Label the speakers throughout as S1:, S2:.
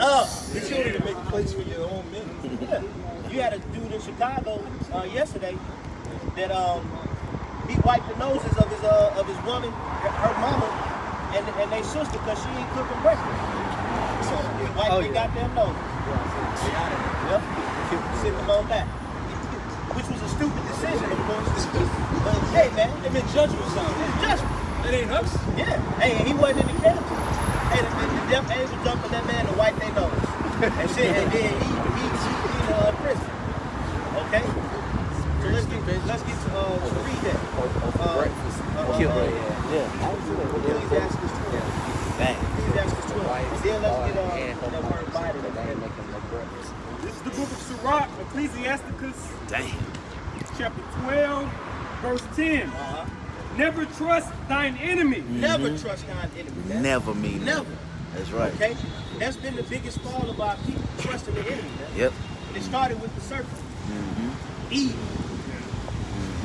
S1: The children to make a place for your own men.
S2: Yeah. You had a dude in Chicago yesterday that he wiped the noses of his woman, her mama, and they sister because she ain't cooking breakfast. So he wiped their goddamn nose. Yep. Sitting them on back. Which was a stupid decision, of course. But hey, man,
S1: They been judged with something.
S2: it's judgment.
S1: It ain't us.
S2: Yeah. Hey, he wasn't in the camp. Hey, the death angel jumped on that man to wipe their nose. And shit, and then he in prison. Okay? So let's get to read that. Ecclesiastes 12. Ecclesiastes 12. And then let's get that word Bible.
S3: This is the book of Sirach, Ecclesiasticus, chapter 12, verse 10. Never trust thine enemy.
S2: Never trust thine enemy. Man.
S4: Never mean
S2: Never.
S4: That's right.
S2: Okay? That's been the biggest fall of our people, trusting the enemy. Man.
S4: Yep.
S2: And it started with the serpent. Eve.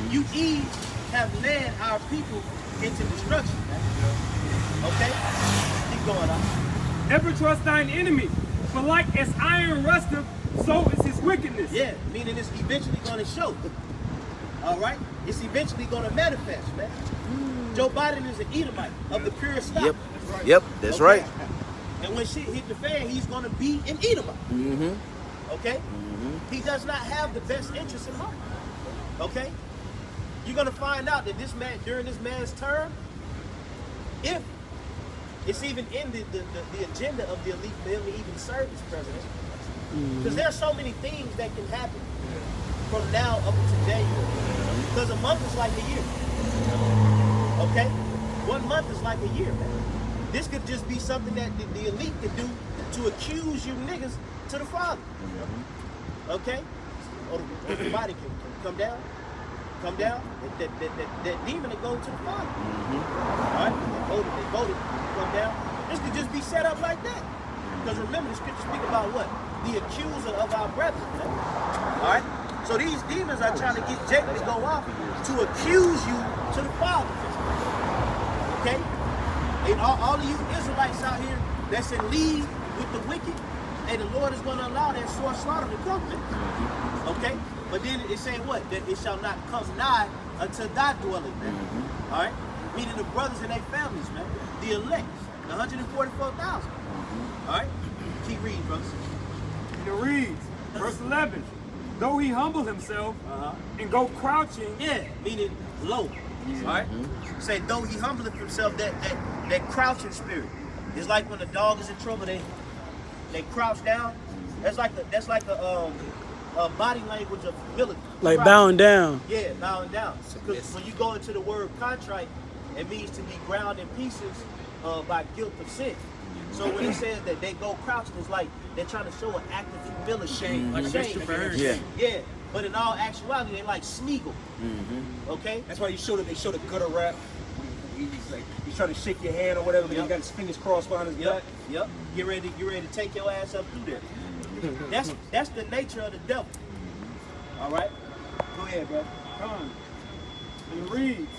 S2: You Eve have led our people into destruction. Man. Okay? Keep going on.
S3: Never trust thine enemy, for like as iron rusteth, so is his wickedness.
S2: Yeah, meaning it's eventually going to show. All right? It's eventually going to manifest, man. Joe Biden is an Edomite of the pure stock.
S4: Yep. Yep. That's right.
S2: And when shit hit the fan, he's going to be an Edomite. Okay? He does not have the best interest in heart. Okay? You're going to find out that this man, during this man's term, if it's even in the agenda of the elite for him to even serve as president, because there's so many things that can happen from now up to January. Because a month is like a year. Okay? 1 month is like a year, man. This could just be something that the elite could do to accuse you niggas to the Father. Okay? Or the body can come down. Come down. That demon to go to the Father. Alright? They voted. Come down. This could just be set up like that. Because remember, the scriptures speak about what? The accuser of our brethren. Alright? So these demons are trying to get Jacob to go off to accuse you to the Father. Okay? And all of you Israelites out here that's in league with the wicked, and the Lord is going to allow that sore slaughter to come. Okay? But then it's saying what? That it shall not come nigh unto thy dwelling, man. Alright? Meaning the brothers and their families, man. The elect. The 144,000. Alright? Keep reading, brothers.
S3: And it reads, verse 11, though he humble himself and go crouching.
S2: Yeah, meaning low. Alright? Say, though he humbleth himself, that crouching spirit. It's like when a dog is in trouble, they crouch down. That's like a body language of humility.
S5: Like bowing down.
S2: Yeah, bowing down. Because when you go into the word contrite, it means to be ground in pieces by guilt of sin. So when it says that they go crouching, it's like they're trying to show an act of humility. Shame. Yeah. But in all actuality, they like Smeagol. Okay?
S1: That's why they show the gutter rap. He's trying to shake your hand or whatever, but he got his fingers crossed behind his back.
S2: Yep. Get ready to take your ass up through there. That's the nature of the devil. All right? Go ahead, bro.
S3: Come. And it reads,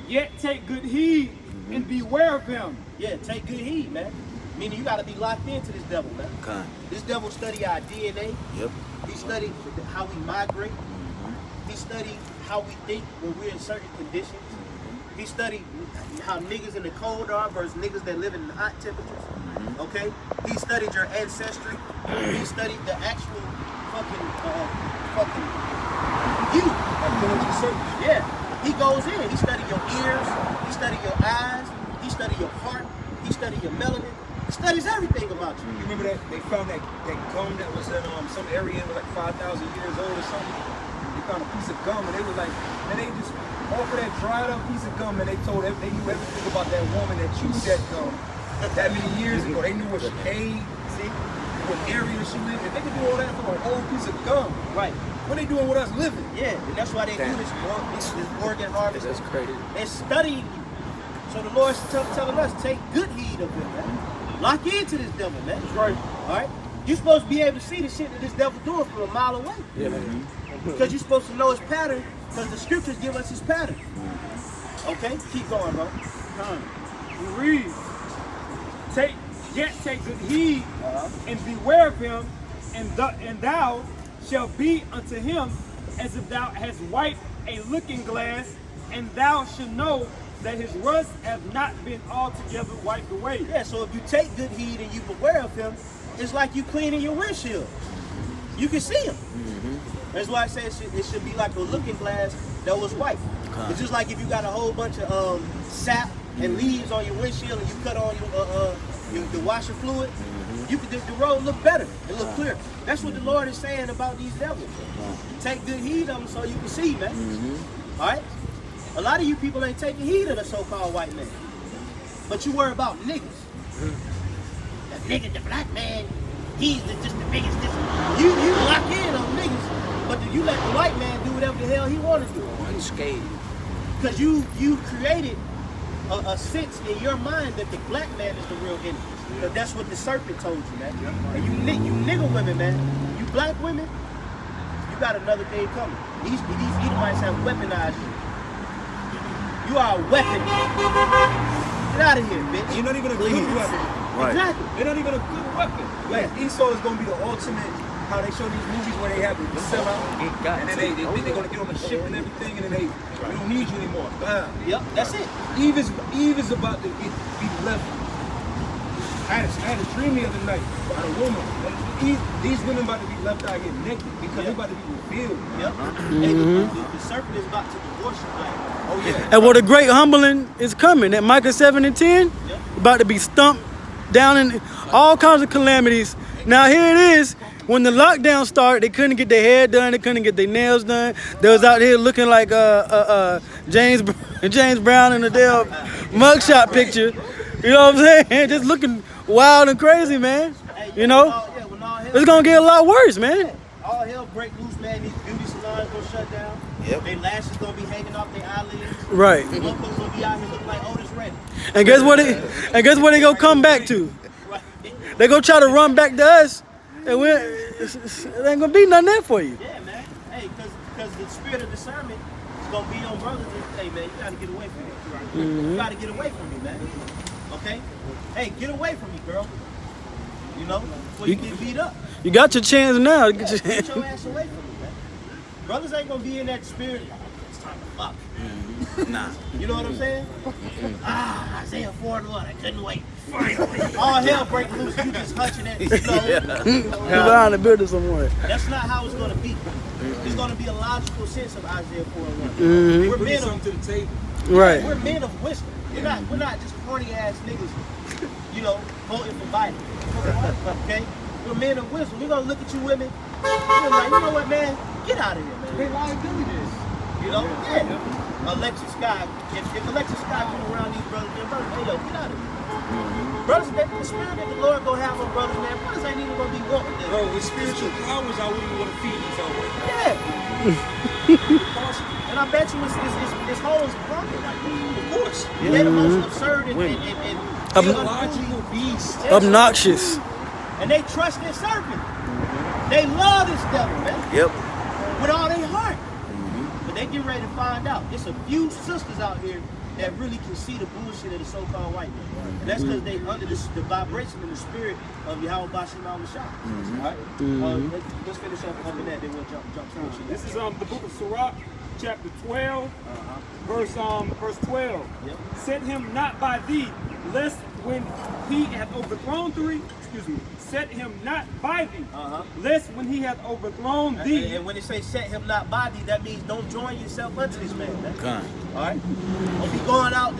S3: yet take good heed and beware of him.
S2: Yeah, take good heed, man. Meaning you got to be locked into this devil, man.
S4: Okay.
S2: This devil study our DNA.
S4: Yep.
S2: He studied how we migrate. He studied how we think when we're in certain conditions. He studied how niggas in the cold are versus niggas that live in hot temperatures. Okay? He studied your ancestry. He studied the actual fucking you. Yeah. He goes in. He studied your ears. He studied your eyes. He studied your heart. He studied your melanin. He studies everything about you.
S1: You remember that they found that gum that was in some area, it was like 5,000 years old or something. They found a piece of gum and they was like, and they just offered that dried up piece of gum and they told them they knew everything about that woman that chewed that gum that many years ago. They knew what she ate, see, what area she lived in. They could do all that from an old piece of gum.
S2: Right.
S1: What are they doing with us living?
S2: Yeah, and that's why they do this organ harvest.
S4: That's crazy.
S2: They're studying you. So the Lord's telling us, take good heed of him, man. Lock into this devil, man. That's right. All right? You're supposed to be able to see the shit that this devil doing from a mile away.
S4: Yeah, man.
S2: Because you're supposed to know his pattern, because the scriptures give us his pattern. Okay? Keep going, bro.
S3: It reads, take Yet take good heed and beware of him, and thou shalt be unto him as if thou hast wiped a looking glass, and thou shalt know that his rust have not been altogether wiped away.
S2: Yeah, so if you take good heed and you beware of him, it's like you cleaning your windshield. You can see him. That's why I say it should be like a looking glass that was white. It's just like if you got a whole bunch of sap and leaves on your windshield and you cut on your washer fluid, the road look better. It look clear. That's what the Lord is saying about these devils. Take good heed of them so you can see, man. All right? A lot of you people ain't taking heed of the so-called white man. But you worry about niggas. The nigga, the black man, he's just the biggest. You lock in on niggas, but you let the white man do whatever the hell he want to do.
S4: Unscathed.
S2: Because you created a sense in your mind that the black man is the real enemy. But that's what the serpent told you, man. And you nigga women, man, you black women, you got another day coming. These Edomites have weaponized you. You are a weapon. Get out of here, bitch.
S1: You're not even a good weapon.
S4: Right.
S2: Exactly.
S1: They're not even a good weapon. Like Esau is gonna be the ultimate. How they show these movies where they have to sell out, and then they're gonna get on the ship and everything, and then we don't need you anymore.
S2: Yep, that's it.
S1: Eve is about to be left. I had a dream the other night about a woman. These women about to be left out here naked because they're about to be revealed.
S2: Yep. And the serpent is about to divorce you, man.
S1: Oh yeah.
S5: And what a great humbling is coming. At Micah 7 and 10, about to be stumped down in all kinds of calamities. Now here it is. When the lockdown started, they couldn't get their hair done, they couldn't get their nails done. They was out here looking like James Brown in the damn mugshot picture. You know what I'm saying? Just looking wild and crazy, man. You know? It's gonna get a lot worse, man.
S2: All hell break loose, man. These beauty salons gonna shut down.
S4: Yep.
S2: Their lashes gonna be hanging off their eyelids.
S5: Right.
S2: Motherfuckers gonna be out here looking like Otis Redding.
S5: And guess what they gonna come back to?
S2: Right.
S5: They gonna try to run back to us, and it ain't gonna be nothing there for you.
S2: Yeah, man. Hey, because the spirit of discernment is gonna be on brothers. Hey, man, you gotta get away from me. You gotta get away from me, man. Okay? Hey, get away from me, girl. You know, before you get beat up.
S5: You got your chance now. Get
S2: Get your ass away from me, man. Brothers ain't gonna be in that spirit. It's time to fuck.
S4: Nah.
S2: You know what I'm saying? Isaiah 4:1. I couldn't wait. Finally. All hell break loose. You just hunching it.
S5: You behind the building somewhere.
S2: That's not how it's gonna be. It's gonna be a logical sense of Isaiah 4:1. We're men of
S1: to the table.
S5: Right.
S2: We're men of wisdom. We're not just horny ass niggas, you know, voting for Biden. Okay? We're men of wisdom. We're gonna look at you women. We're like, you know what, man? Get out of here, man.
S1: They liabilities.
S2: You know? Yeah. Alexis Scott. If Alexis Scott come around these brothers, hey, yo, get out of here. Brothers, the spirit that the Lord gonna have on brothers, man, brothers ain't even gonna be wanting this.
S1: Bro, with spiritual powers, I wouldn't want to feed these hoes.
S2: Yeah. And I bet you this whole is broken like this. Of course. They're the most absurd and
S1: Illogical beasts.
S5: Obnoxious.
S2: And they trust their serpent. They love this devil, man.
S4: Yep.
S2: With all their heart. But they get ready to find out. There's a few sisters out here that really can see the bullshit of the so-called white man. And that's because they under the vibration and the spirit of Yahweh Bashim al-Mashah. Alright? Let's finish up under that, then we'll jump to
S3: This is the book of Sirach, chapter 12, verse 12.
S2: Yep.
S3: Set him not by thee, lest when he hath overthrown thee, set him not by thee, lest when he hath overthrown thee.
S2: And when they say set him not by thee, that means don't join yourself unto this man. Alright? Don't be going out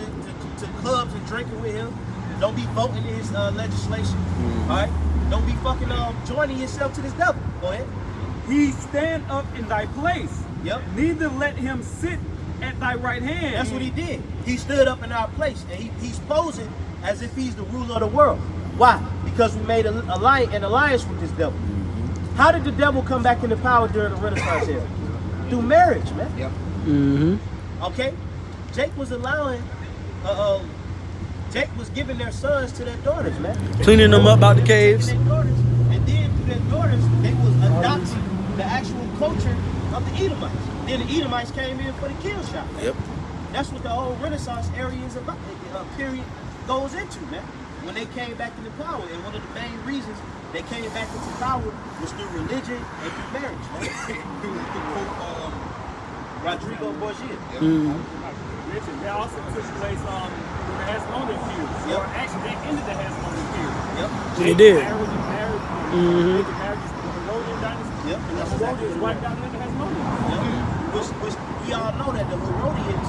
S2: to clubs and drinking with him. Don't be voting in his legislation. Alright? Don't be fucking joining yourself to this devil. Go ahead.
S3: He stand up in thy place.
S2: Yep.
S3: Neither let him sit at thy right hand.
S2: That's what he did. He stood up in our place, and he's posing as if he's the ruler of the world. Why? Because we made an alliance with this devil. How did the devil come back into power during the Renaissance era? Through marriage, man.
S1: Yep.
S2: Okay? Jake was allowing, Jake was giving their sons to their daughters, man.
S5: Cleaning them up out the caves.
S2: And then through their daughters, they was adopting the actual culture of the Edomites. Then the Edomites came in for the kill shot. Man.
S4: Yep.
S2: That's what the whole Renaissance area is about. Period goes into, man. when they came back into power, and one of the main reasons they came back into power was through religion and through marriage. Rodrigo Borgia.
S3: Religion. That also took place during the Hasmonean period.
S2: Yep.
S3: Or actually, they ended the Hasmonean period.
S2: Yep.
S5: They did.
S3: Marriage and marriage. Marriage is the Herodian dynasty.
S2: Yep.
S3: And the Herodians wiped out the Hasmonean.
S2: Which we all know that the Herodians,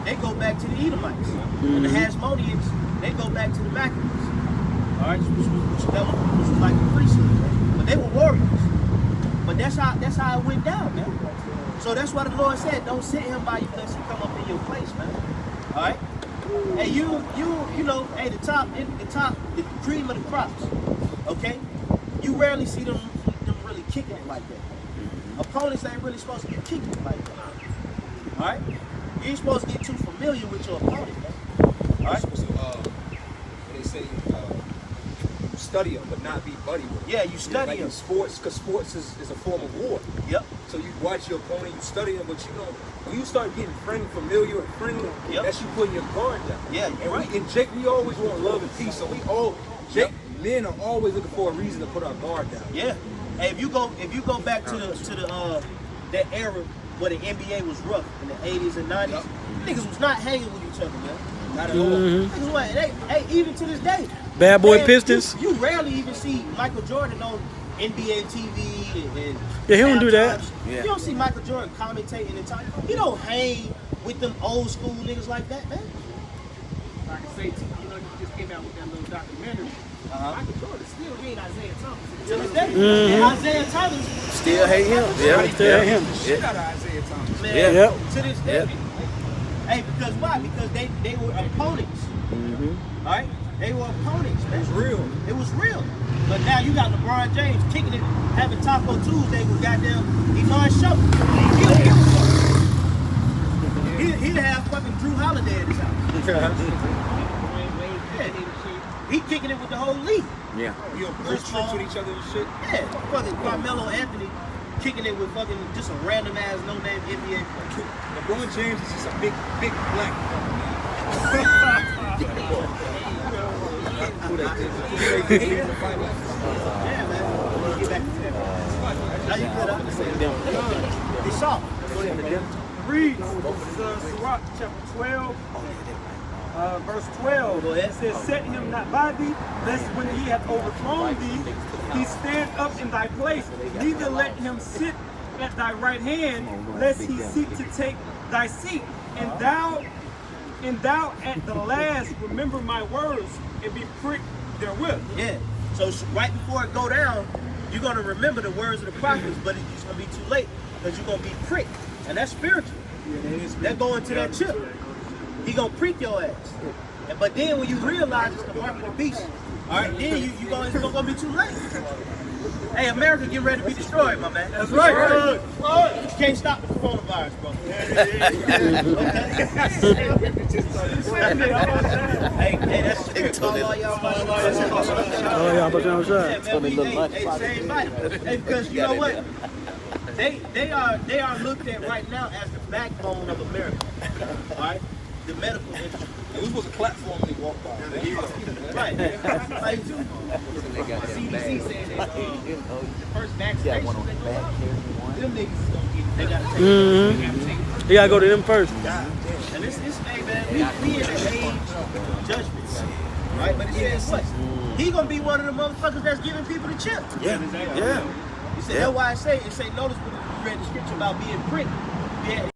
S2: they go back to the Edomites. And the Hasmoneans, they go back to the Maccabees. All right, which was like a priesthood. But they were warriors. But that's how it went down, man. So that's why the Lord said, don't sit him by you unless he come up in your place, man. All right? Hey, you know, hey, the cream of the crops, okay? You rarely see them really kicking it like that. Opponents ain't really supposed to be kicking it like that. All right? You ain't supposed to get too familiar with your opponent, man. All right?
S1: They say study them, but not be buddy with them.
S2: Yeah, you study
S1: like
S2: them.
S1: in sports, because sports is a form of war.
S2: Yep.
S1: So you watch your opponent, you study them, but you know, when you start getting familiar and friendly, that's you putting your guard down.
S2: Yeah,
S1: and
S2: you're right.
S1: And Jake, we always want love and peace, so men are always looking for a reason to put our guard down.
S2: Yeah. Hey, if you go back to that era where the NBA was rough in the 80s and 90s, niggas was not hanging with each other, man.
S1: Not at all.
S2: Niggas what? Even to this day.
S5: Bad boy
S2: Man,
S5: Pistons.
S2: You rarely even see Michael Jordan on NBA TV and
S5: Yeah, he don't do that.
S2: halftimes.
S4: Yeah.
S2: You don't see Michael Jordan commentating and talking. He don't hang with them old school niggas like that, man.
S3: I can say, you know, you just came out with that little documentary. Michael Jordan still read Isaiah Thomas.
S2: To this day. And Isaiah Thomas
S4: Still hate him. Yeah.
S5: Still hate him.
S1: Shit out of Isaiah Thomas.
S2: man,
S4: Yeah.
S5: Yep.
S2: to this day. Hey, because why? Because they were opponents. All right? They were opponents, man.
S1: It's real.
S2: It was real. But now you got LeBron James kicking it, having Taco Tuesday with goddamn Iman Shumpert. He'd have fucking Drew Holiday at his house. Yeah. He kicking it with the whole league.
S4: Yeah.
S1: You know, Chris tricks with each other and shit.
S2: Yeah. Fucking Carmelo Anthony kicking it with fucking just a random ass no name NBA player.
S1: LeBron James is just a big black.
S2: Yeah, man. Let me get back to that. Now you good, huh? It's soft.
S3: Read Sirach chapter 12, verse 12.
S2: Go ahead.
S3: It says, set him not by thee, lest when he hath overthrown thee, he stand up in thy place. Neither let him sit at thy right hand, lest he seek to take thy seat. And thou at the last remember my words and be pricked therewith.
S2: Yeah. So right before it go down, you're gonna remember the words of the prophets, but it's gonna be too late because you're gonna be pricked, and that's spiritual. That go into that chip. He gonna prick your ass. But then when you realize it's the mark of the beast, all right, then it's gonna be too late. Hey, America getting ready to be destroyed, my man.
S3: That's right.
S2: You can't stop the coronavirus, bro. Hey, that's spirit. Call all y'all
S5: Oh, yeah, but outside.
S2: Same body. Hey, because you know what? They are looked at right now as the backbone of America. All right? The medical industry.
S1: It was a platform when he walked by.
S2: Right. Like, CDC saying that the first vaccination that go out, them niggas is gonna get it. They gotta take it. They gotta take it.
S5: You gotta go to them first.
S2: And this hey man, we in the age of judgment. Right? But it says what? He gonna be one of the motherfuckers that's giving people the chip.
S4: Yeah. Yeah.
S2: You said that's why it say notice when you read the scripture about being pricked. Yeah,